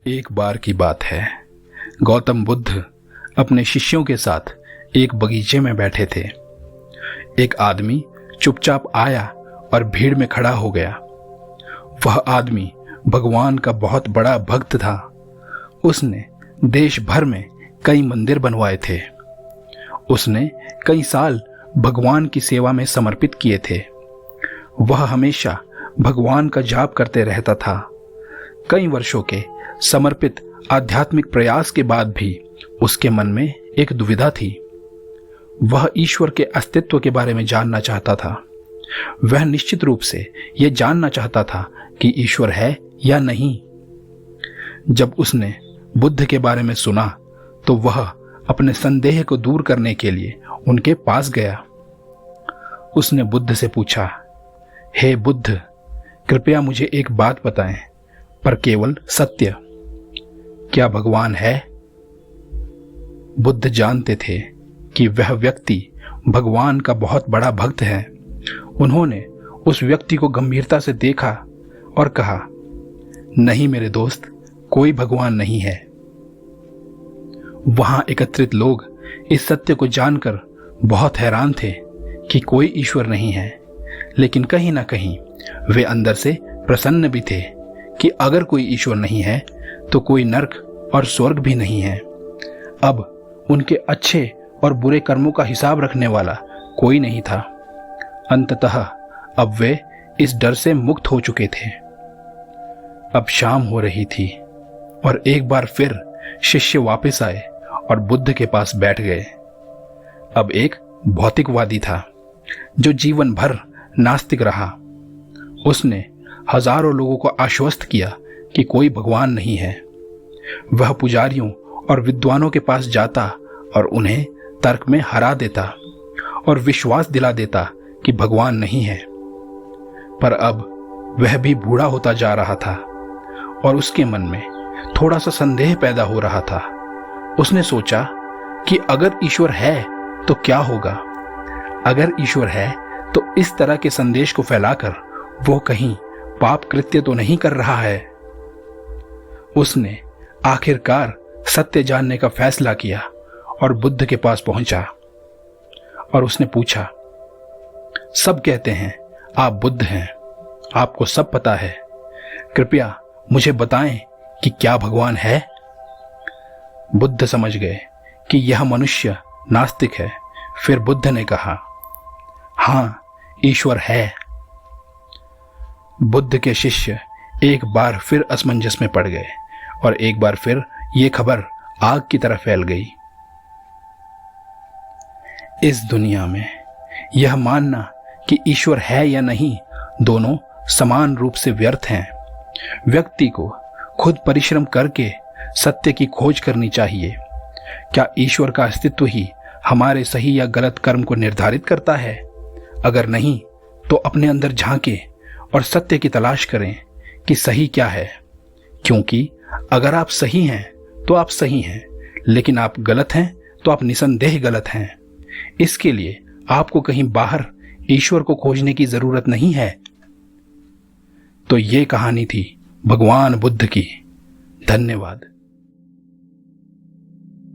एक बार की बात है। गौतम बुद्ध अपने शिष्यों के साथ एक बगीचे में बैठे थे। एक आदमी चुपचाप आया और भीड़ में खड़ा हो गया। वह आदमी भगवान का बहुत बड़ा भक्त था। उसने देश भर में कई मंदिर बनवाए थे। उसने कई साल भगवान की सेवा में समर्पित किए थे। वह हमेशा भगवान का जाप करते रहता था। कई वर्षों के समर्पित आध्यात्मिक प्रयास के बाद भी उसके मन में एक दुविधा थी। वह ईश्वर के अस्तित्व के बारे में जानना चाहता था। वह निश्चित रूप से यह जानना चाहता था कि ईश्वर है या नहीं। जब उसने बुद्ध के बारे में सुना तो वह अपने संदेह को दूर करने के लिए उनके पास गया। उसने बुद्ध से पूछा, हे बुद्ध, कृपया मुझे एक बात बताएं, पर केवल सत्य। क्या भगवान है? बुद्ध जानते थे कि वह व्यक्ति भगवान का बहुत बड़ा भक्त है। उन्होंने उस व्यक्ति को गंभीरता से देखा और कहा, नहीं मेरे दोस्त, कोई भगवान नहीं है। वहां एकत्रित लोग इस सत्य को जानकर बहुत हैरान थे कि कोई ईश्वर नहीं है, लेकिन कहीं ना कहीं वे अंदर से प्रसन्न भी थे कि अगर कोई ईश्वर नहीं है तो कोई नरक और स्वर्ग भी नहीं है। अब उनके अच्छे और बुरे कर्मों का हिसाब रखने वाला कोई नहीं था। अंततः अब वे इस डर से मुक्त हो चुके थे। अब शाम हो रही थी और एक बार फिर शिष्य वापस आए और बुद्ध के पास बैठ गए। अब एक भौतिकवादी था जो जीवन भर नास्तिक रहा। उसने हजारों लोगों को आश्वस्त किया कि कोई भगवान नहीं है। वह पुजारियों और विद्वानों के पास जाता और उन्हें तर्क में हरा देता और विश्वास दिला देता कि भगवान नहीं है। पर अब वह भी बूढ़ा होता जा रहा था और उसके मन में थोड़ा सा संदेह पैदा हो रहा था। उसने सोचा कि अगर ईश्वर है तो क्या होगा? अगर ईश्वर है तो इस तरह के संदेश को फैलाकर वो कहीं पाप कृत्य तो नहीं कर रहा है। उसने आखिरकार सत्य जानने का फैसला किया और बुद्ध के पास पहुंचा और उसने पूछा, सब कहते हैं आप बुद्ध हैं, आपको सब पता है, कृपया मुझे बताएं कि क्या भगवान है? बुद्ध समझ गए कि यह मनुष्य नास्तिक है। फिर बुद्ध ने कहा, हां, ईश्वर है। बुद्ध के शिष्य एक बार फिर असमंजस में पड़ गए और एक बार फिर यह खबर आग की तरह फैल गई। इस दुनिया में यह मानना कि ईश्वर है या नहीं, दोनों समान रूप से व्यर्थ हैं। व्यक्ति को खुद परिश्रम करके सत्य की खोज करनी चाहिए। क्या ईश्वर का अस्तित्व ही हमारे सही या गलत कर्म को निर्धारित करता है? अगर नहीं तो अपने अंदर झांकें और सत्य की तलाश करें कि सही क्या है। क्योंकि अगर आप सही हैं तो आप सही हैं, लेकिन आप गलत हैं तो आप निसंदेह गलत हैं। इसके लिए आपको कहीं बाहर ईश्वर को खोजने की जरूरत नहीं है। तो ये कहानी थी भगवान बुद्ध की। धन्यवाद।